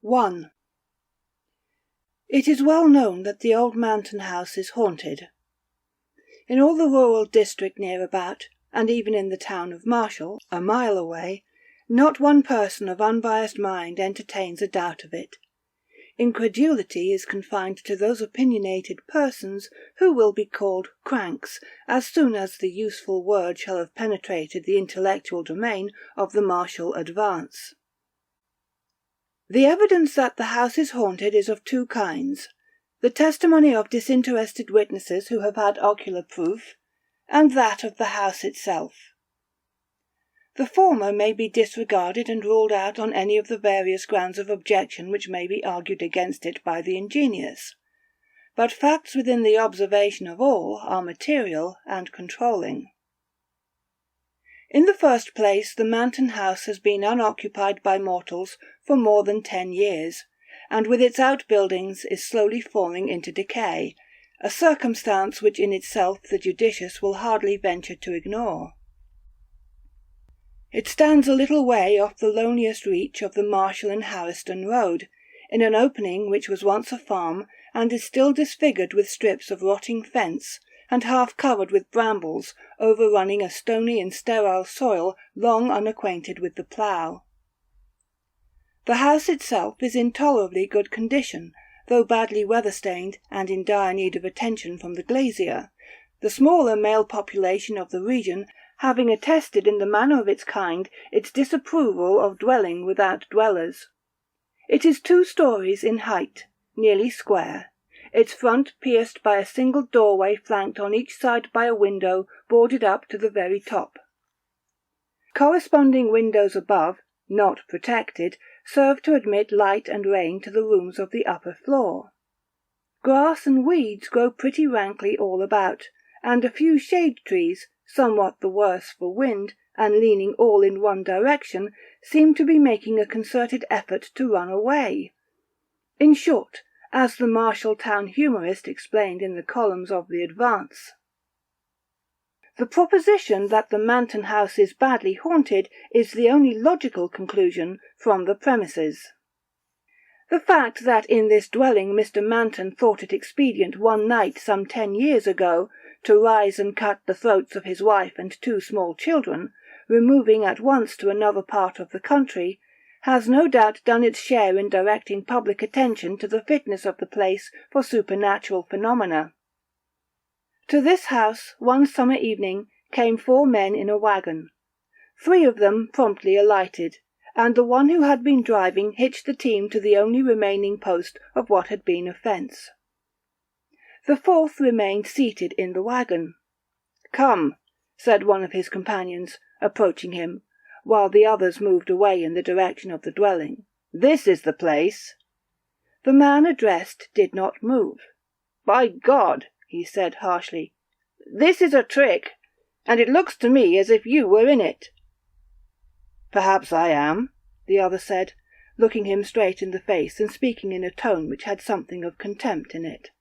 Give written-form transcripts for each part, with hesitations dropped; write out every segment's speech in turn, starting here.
1. It is well known that the old Manton house is haunted. In all the rural district near about, and even in the town of Marshall, a mile away, not one person of unbiased mind entertains a doubt of it. Incredulity is confined to those opinionated persons who will be called cranks as soon as the useful word shall have penetrated the intellectual domain of the Marshall advance. The evidence that the house is haunted is of two kinds: the testimony of disinterested witnesses who have had ocular proof, and that of the house itself. The former may be disregarded and ruled out on any of the various grounds of objection which may be argued against it by the ingenious, but facts within the observation of all are material and controlling. In the first place, the Manton house has been unoccupied by mortals for more than 10 years, and with its outbuildings is slowly falling into decay, a circumstance which in itself the judicious will hardly venture to ignore. It stands a little way off the loneliest reach of the Marshall and Harriston road, in an opening which was once a farm, and is still disfigured with strips of rotting fence, and half covered with brambles, overrunning a stony and sterile soil long unacquainted with the plough. The house itself is in tolerably good condition, though badly weather-stained and in dire need of attention from the glazier, the smaller male population of the region having attested in the manner of its kind its disapproval of dwelling without dwellers. It is 2 stories in height, nearly square, its front pierced by a single doorway flanked on each side by a window boarded up to the very top. Corresponding windows above, not protected, serve to admit light and rain to the rooms of the upper floor. Grass and weeds grow pretty rankly all about, and a few shade trees, somewhat the worse for wind, and leaning all in one direction, seem to be making a concerted effort to run away. In short, as the Marshalltown humorist explained in the columns of the Advance, the proposition that the Manton house is badly haunted is the only logical conclusion from the premises. The fact that in this dwelling Mr. Manton thought it expedient one night some 10 years ago to rise and cut the throats of his wife and 2 small children, removing at once to another part of the country, has no doubt done its share in directing public attention to the fitness of the place for supernatural phenomena. To this house, one summer evening, came 4 men in a wagon. 3 of them promptly alighted, and the one who had been driving hitched the team to the only remaining post of what had been a fence. The 4th remained seated in the wagon. "Come," said one of his companions, approaching him, while the others moved away in the direction of the dwelling. "This is the place." The man addressed did not move. "By God," he said harshly, "this is a trick, and it looks to me as if you were in it." "Perhaps I am," the other said, looking him straight in the face and speaking in a tone which had something of contempt in it.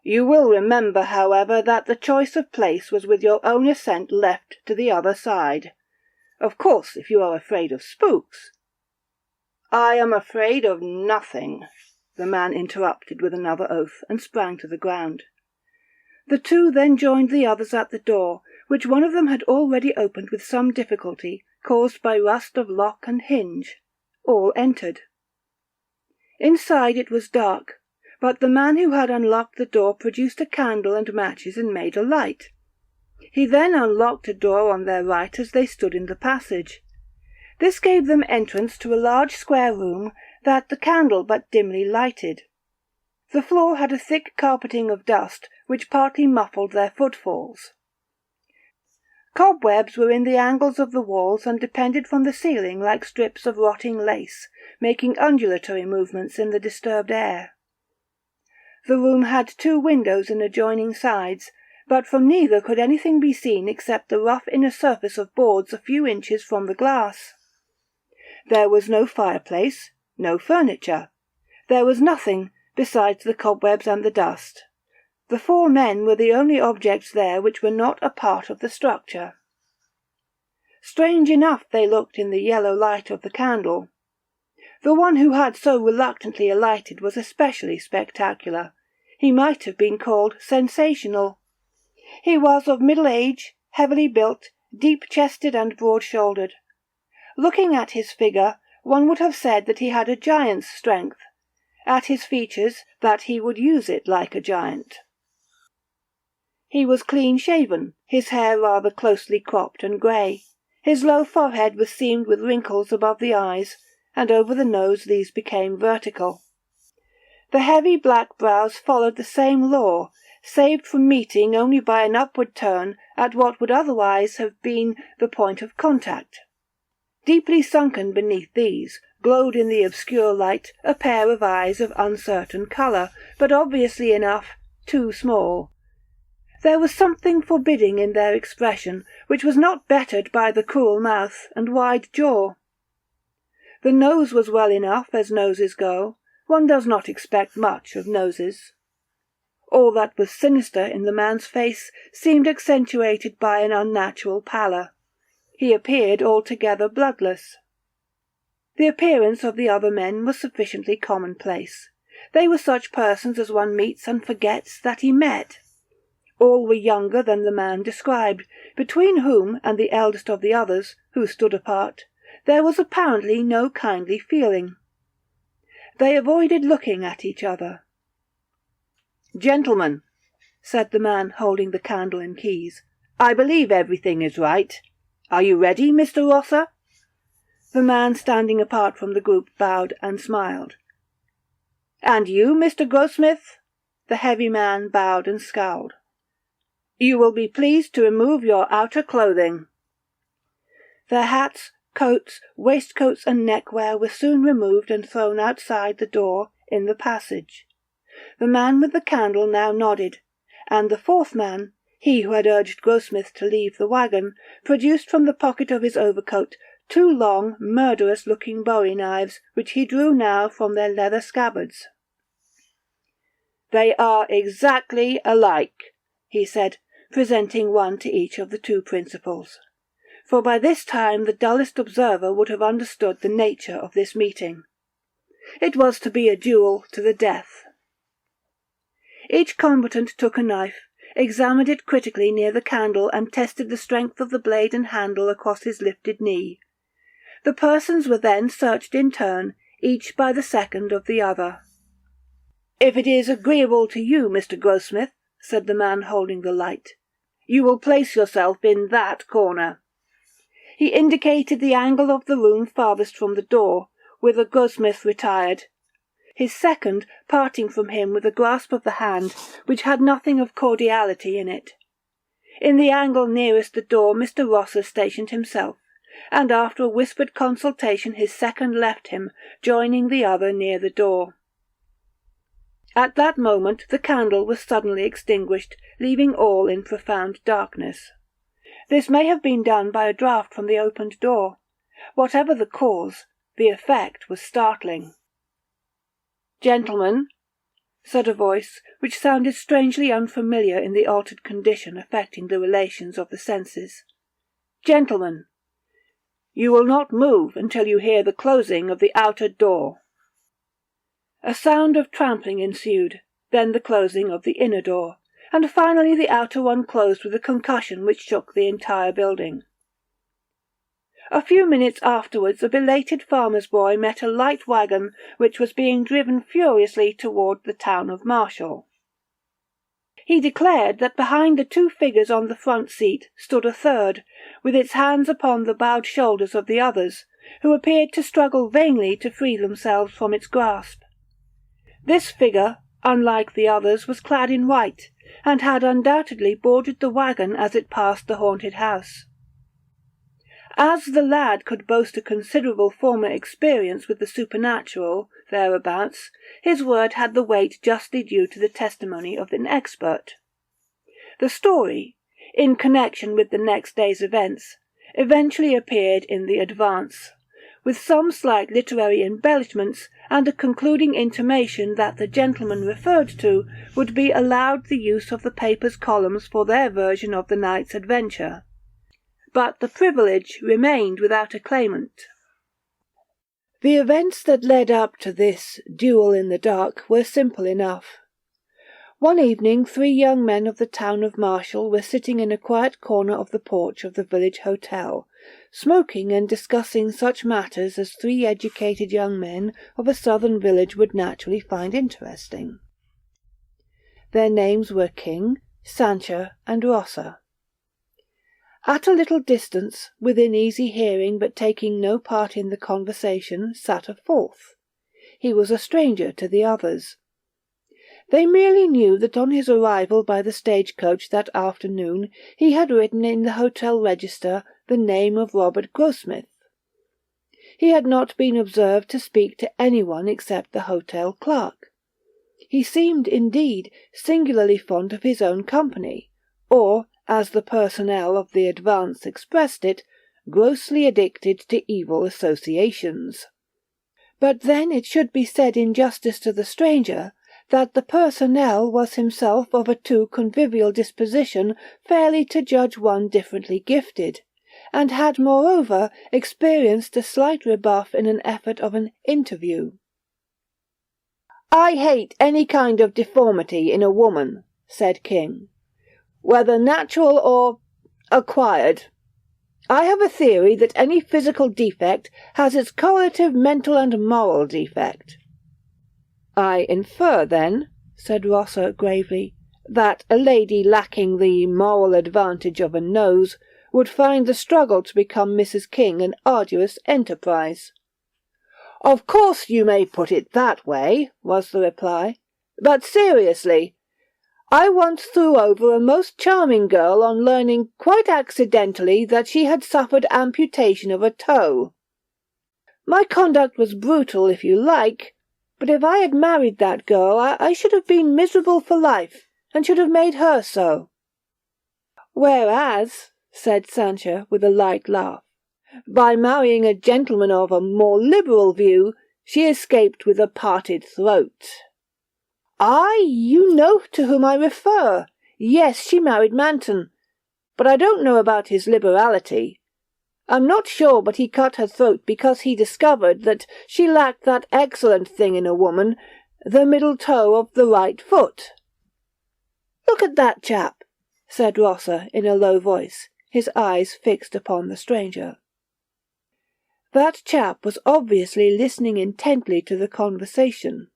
"You will remember, however, that the choice of place was with your own assent left to the other side. Of course, if you are afraid of spooks—" "I am afraid of nothing," the man interrupted with another oath, and sprang to the ground. The 2 then joined the others at the door, which one of them had already opened with some difficulty, caused by rust of lock and hinge. All entered. Inside it was dark, but the man who had unlocked the door produced a candle and matches and made a light. He then unlocked a door on their right as they stood in the passage. This gave them entrance to a large square room that the candle but dimly lighted. The floor had a thick carpeting of dust, which partly muffled their footfalls. Cobwebs were in the angles of the walls and depended from the ceiling like strips of rotting lace, making undulatory movements in the disturbed air. The room had 2 windows in adjoining sides, but from neither could anything be seen except the rough inner surface of boards a few inches from the glass. There was no fireplace, no furniture. There was nothing besides the cobwebs and the dust. The 4 men were the only objects there which were not a part of the structure. Strange enough they looked in the yellow light of the candle. The one who had so reluctantly alighted was especially spectacular. He might have been called sensational. He was of middle age, heavily built, deep-chested and broad-shouldered. Looking at his figure, one would have said that he had a giant's strength, at his features that he would use it like a giant. He was clean-shaven, his hair rather closely cropped and grey. His low forehead was seamed with wrinkles above the eyes, and over the nose these became vertical. The heavy black brows followed the same law, saved from meeting only by an upward turn at what would otherwise have been the point of contact. Deeply sunken beneath these glowed in the obscure light a pair of eyes of uncertain colour, but obviously enough too small. There was something forbidding in their expression, which was not bettered by the cruel mouth and wide jaw. The nose was well enough as noses go. One does not expect much of noses. All that was sinister in the man's face seemed accentuated by an unnatural pallor. He appeared altogether bloodless. The appearance of the other men was sufficiently commonplace. They were such persons as one meets and forgets that he met. All were younger than the man described, between whom and the eldest of the others, who stood apart, there was apparently no kindly feeling. They avoided looking at each other. "Gentlemen," said the man holding the candle and keys, "I believe everything is right. Are you ready, Mr. Rosser?" The man standing apart from the group bowed and smiled. "And you, Mr. Grossmith?" The heavy man bowed and scowled. "You will be pleased to remove your outer clothing." Their hats, coats, waistcoats, and neckwear were soon removed and thrown outside the door in the passage. The man with the candle now nodded, and the fourth man, he who had urged Grossmith to leave the wagon, produced from the pocket of his overcoat 2 long, murderous-looking bowie knives, which he drew now from their leather scabbards. "They are exactly alike," he said, presenting one to each of the 2 principals. For by this time the dullest observer would have understood the nature of this meeting. It was to be a duel to the death. Each combatant took a knife, examined it critically near the candle, and tested the strength of the blade and handle across his lifted knee. The persons were then searched in turn, each by the second of the other. "If it is agreeable to you, Mr. Grossmith," said the man holding the light, "you will place yourself in that corner." He indicated the angle of the room farthest from the door, whither Grossmith retired, his second parting from him with a grasp of the hand which had nothing of cordiality in it. In the angle nearest the door Mr. Rosser stationed himself, and after a whispered consultation his second left him, joining the other near the door. At that moment the candle was suddenly extinguished, leaving all in profound darkness. This may have been done by a draught from the opened door. Whatever the cause, the effect was startling. "Gentlemen," said a voice which sounded strangely unfamiliar in the altered condition affecting the relations of the senses. "Gentlemen, you will not move until you hear the closing of the outer door." A sound of trampling ensued, then the closing of the inner door, and finally the outer one closed with a concussion which shook the entire building. A few minutes afterwards a belated farmer's boy met a light wagon which was being driven furiously toward the town of Marshall. He declared that behind the 2 figures on the front seat stood a third, with its hands upon the bowed shoulders of the others, who appeared to struggle vainly to free themselves from its grasp. This figure, unlike the others, was clad in white, and had undoubtedly boarded the wagon as it passed the haunted house. As the lad could boast a considerable former experience with the supernatural thereabouts, his word had the weight justly due to the testimony of an expert. The story, in connection with the next day's events, eventually appeared in the Advance, with some slight literary embellishments and a concluding intimation that the gentleman referred to would be allowed the use of the paper's columns for their version of the night's adventure. But the privilege remained without a claimant. The events that led up to this duel in the dark were simple enough. One evening 3 young men of the town of Marshall were sitting in a quiet corner of the porch of the village hotel, smoking and discussing such matters as 3 educated young men of a southern village would naturally find interesting. Their names were King, Sancher, and Rosser. At a little distance, within easy hearing but taking no part in the conversation, sat a 4th. He was a stranger to the others. They merely knew that on his arrival by the stagecoach that afternoon he had written in the hotel register the name of Robert Grossmith. He had not been observed to speak to anyone except the hotel clerk. He seemed, indeed, singularly fond of his own company, or, as the personnel of the Advance expressed it, grossly addicted to evil associations. But then it should be said in justice to the stranger that the personnel was himself of a too convivial disposition fairly to judge one differently gifted, and had moreover experienced a slight rebuff in an effort of an interview. "I hate any kind of deformity in a woman," said King, "whether natural or acquired. I have a theory that any physical defect has its correlative mental and moral defect." "I infer, then," said Rosser gravely, "that a lady lacking the moral advantage of a nose would find the struggle to become Mrs. King an arduous enterprise." "Of course you may put it that way," was the reply. "But seriously, I once threw over a most charming girl on learning quite accidentally that she had suffered amputation of a toe. My conduct was brutal, if you like, but if I had married that girl I should have been miserable for life, and should have made her so." "Whereas," said Sancher with a light laugh, "by marrying a gentleman of a more liberal view, she escaped with a parted throat." You know to whom I refer. Yes, she married Manton, but I don't know about his liberality. I'm not sure but he cut her throat because he discovered that she lacked that excellent thing in a woman, the middle toe of the right foot." "Look at that chap," said Rosser in a low voice, his eyes fixed upon the stranger. That chap was obviously listening intently to the conversation.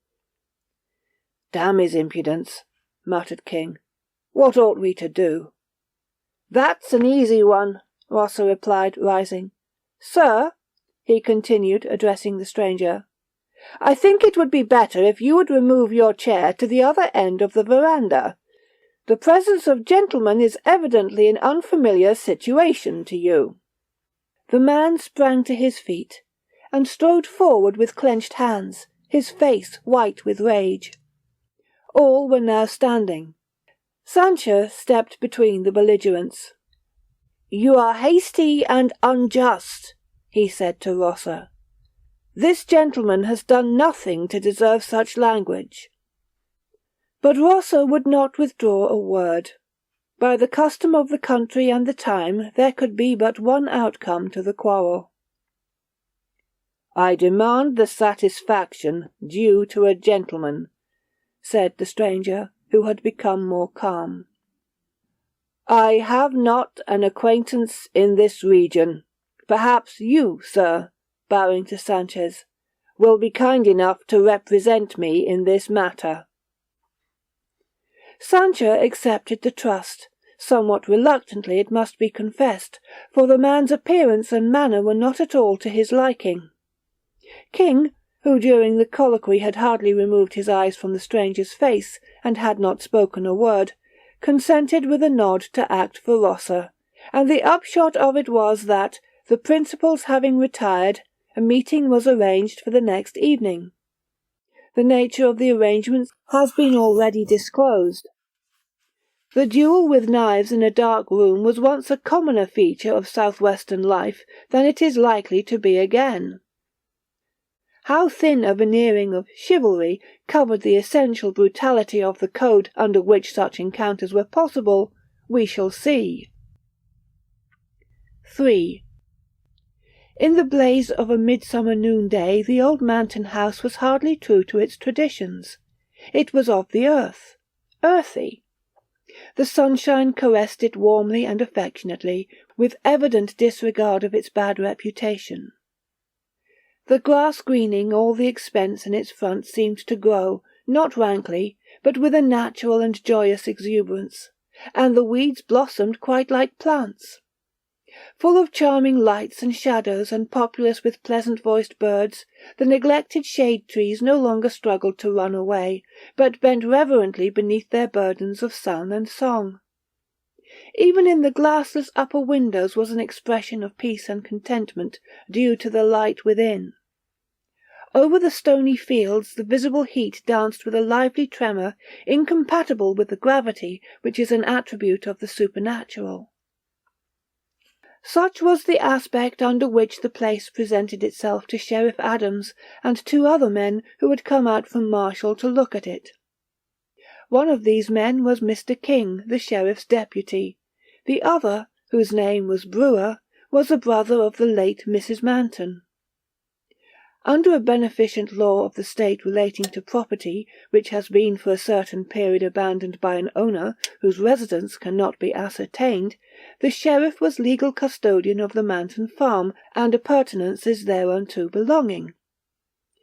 "Damn his impudence," muttered King. "What ought we to do?" "That's an easy one," Rosser replied, rising. "Sir," he continued, addressing the stranger, "I think it would be better if you would remove your chair to the other end of the veranda. The presence of gentlemen is evidently an unfamiliar situation to you." The man sprang to his feet, and strode forward with clenched hands, his face white with rage. All were now standing. Sancher stepped between the belligerents. "You are hasty and unjust," he said to Rosser. "This gentleman has done nothing to deserve such language." But Rosser would not withdraw a word. By the custom of the country and the time there could be but one outcome to the quarrel. "I demand the satisfaction due to a gentleman," said the stranger, who had become more calm. "I have not an acquaintance in this region. Perhaps you, sir," bowing to Sanchez, "will be kind enough to represent me in this matter." Sancher accepted the trust, somewhat reluctantly it must be confessed, for the man's appearance and manner were not at all to his liking. King, who during the colloquy had hardly removed his eyes from the stranger's face, and had not spoken a word, consented with a nod to act for Rosser, and the upshot of it was that, the principals having retired, a meeting was arranged for the next evening. The nature of the arrangements has been already disclosed. The duel with knives in a dark room was once a commoner feature of southwestern life than it is likely to be again. How thin a veneering of chivalry covered the essential brutality of the code under which such encounters were possible, we shall see. 3. In the blaze of a midsummer noonday the old Manton house was hardly true to its traditions. It was of the earth, earthy. The sunshine caressed it warmly and affectionately, with evident disregard of its bad reputation. The grass greening all the expense in its front seemed to grow, not rankly, but with a natural and joyous exuberance, and the weeds blossomed quite like plants. Full of charming lights and shadows and populous with pleasant-voiced birds, the neglected shade-trees no longer struggled to run away, but bent reverently beneath their burdens of sun and song. Even in the glassless upper windows was an expression of peace and contentment, due to the light within. Over the stony fields the visible heat danced with a lively tremor, incompatible with the gravity which is an attribute of the supernatural. Such was the aspect under which the place presented itself to Sheriff Adams and 2 other men who had come out from Marshall to look at it. One of these men was Mr. King, the sheriff's deputy. The other, whose name was Brewer, was a brother of the late Mrs. Manton. Under a beneficent law of the state relating to property, which has been for a certain period abandoned by an owner whose residence cannot be ascertained, the sheriff was legal custodian of the Manton farm and appurtenances thereunto belonging.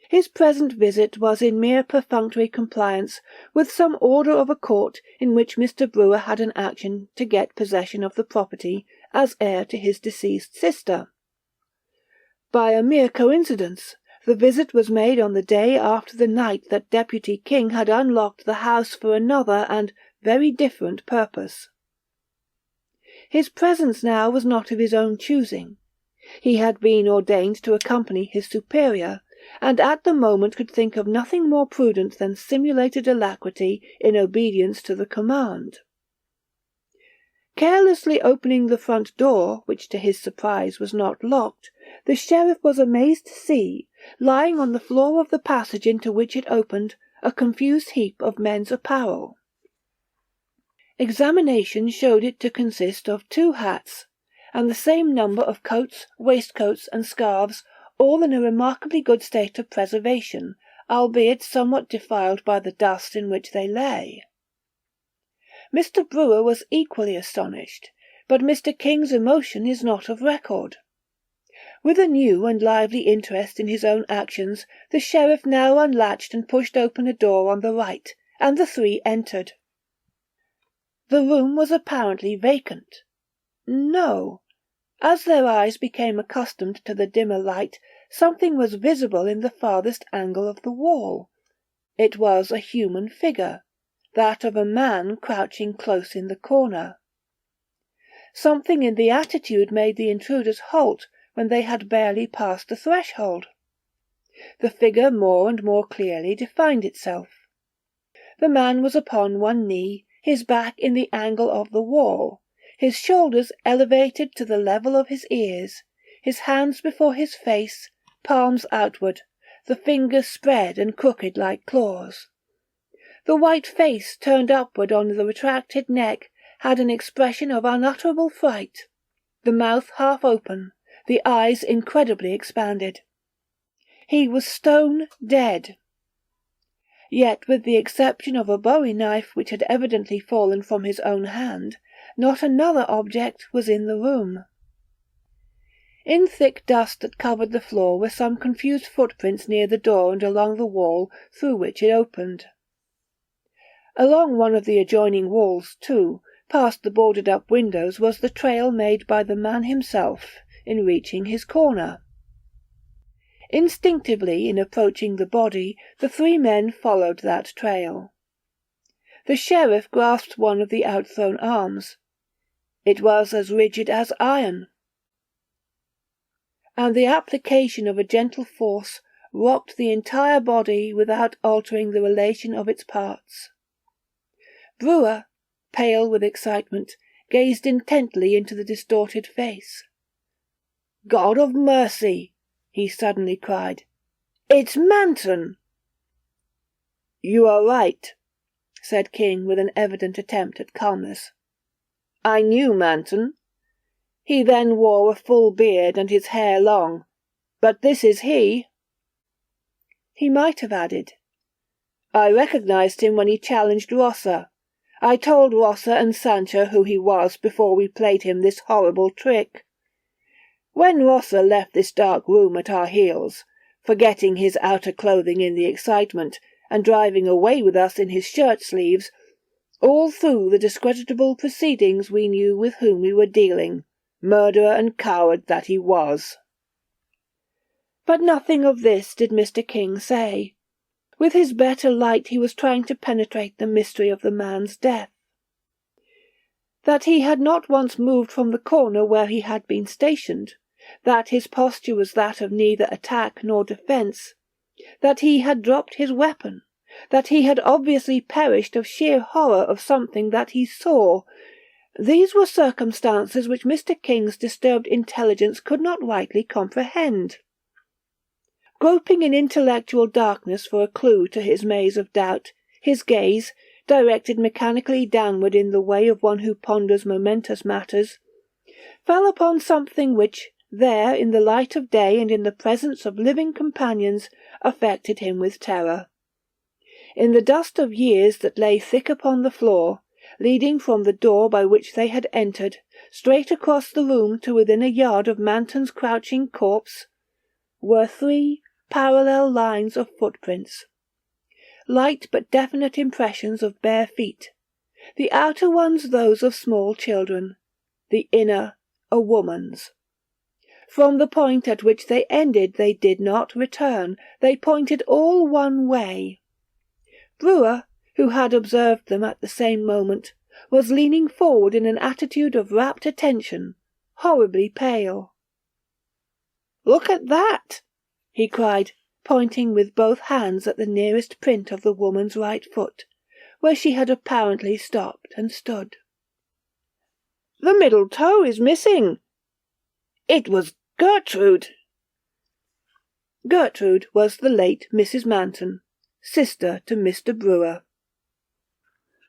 His present visit was in mere perfunctory compliance with some order of a court in which Mr. Brewer had an action to get possession of the property as heir to his deceased sister. By a mere coincidence, the visit was made on the day after the night that Deputy King had unlocked the house for another and very different purpose. His presence now was not of his own choosing. He had been ordained to accompany his superior, and at the moment could think of nothing more prudent than simulated alacrity in obedience to the command. Carelessly opening the front door, which to his surprise was not locked, the sheriff was amazed to see, lying on the floor of the passage into which it opened, a confused heap of men's apparel. Examination showed it to consist of 2 hats, and the same number of coats, waistcoats, and scarves, all in a remarkably good state of preservation, albeit somewhat defiled by the dust in which they lay. Mr. Brewer was equally astonished, but Mr. King's emotion is not of record. With a new and lively interest in his own actions, the sheriff now unlatched and pushed open a door on the right, and the 3 entered. The room was apparently vacant. No. As their eyes became accustomed to the dimmer light, something was visible in the farthest angle of the wall. It was a human figure, that of a man crouching close in the corner. Something in the attitude made the intruders halt when they had barely passed the threshold. The figure more and more clearly defined itself. The man was upon one knee, his back in the angle of the wall, his shoulders elevated to the level of his ears, his hands before his face, palms outward, the fingers spread and crooked like claws. The white face turned upward on the retracted neck had an expression of unutterable fright, the mouth half open, the eyes incredibly expanded. He was stone dead. Yet, with the exception of a bowie knife which had evidently fallen from his own hand, not another object was in the room. In thick dust that covered the floor were some confused footprints near the door and along the wall through which it opened. Along one of the adjoining walls, too, past the boarded-up windows, was the trail made by the man himself in reaching his corner. Instinctively, in approaching the body, the 3 men followed that trail. The sheriff grasped one of the outthrown arms. It was as rigid as iron, and the application of a gentle force rocked the entire body without altering the relation of its parts. Brewer, pale with excitement, gazed intently into the distorted face. "God of mercy!" he suddenly cried. "It's Manton!" "You are right," said King with an evident attempt at calmness. "I knew Manton. He then wore a full beard and his hair long. But this is he." He might have added, "I recognized him when he challenged Rossa. I told Rossa and Sancho who he was before we played him this horrible trick. When Rossa left this dark room at our heels, forgetting his outer clothing in the excitement, and driving away with us in his shirt-sleeves, all through the discreditable proceedings we knew with whom we were dealing, murderer and coward that he was." But nothing of this did Mr. King say. With his better light he was trying to penetrate the mystery of the man's death. That he had not once moved from the corner where he had been stationed, that his posture was that of neither attack nor defence, that he had dropped his weapon, that he had obviously perished of sheer horror of something that he saw, these were circumstances which Mr. King's disturbed intelligence could not rightly comprehend. Groping in intellectual darkness for a clue to his maze of doubt, his gaze, directed mechanically downward in the way of one who ponders momentous matters, fell upon something which, there in the light of day and in the presence of living companions, affected him with terror. In the dust of years that lay thick upon the floor, leading from the door by which they had entered, straight across the room to within a yard of Manton's crouching corpse, were 3 parallel lines of footprints. Light but definite impressions of bare feet, the outer ones those of small children, the inner a woman's. From the point at which they ended they did not return, they pointed all one way. Brewer, who had observed them at the same moment, was leaning forward in an attitude of rapt attention, horribly pale. "Look at that!" he cried, pointing with both hands at the nearest print of the woman's right foot, where she had apparently stopped and stood. "The middle toe is missing. It was Gertrude." Gertrude was the late Mrs. Manton, sister to Mr. Brewer.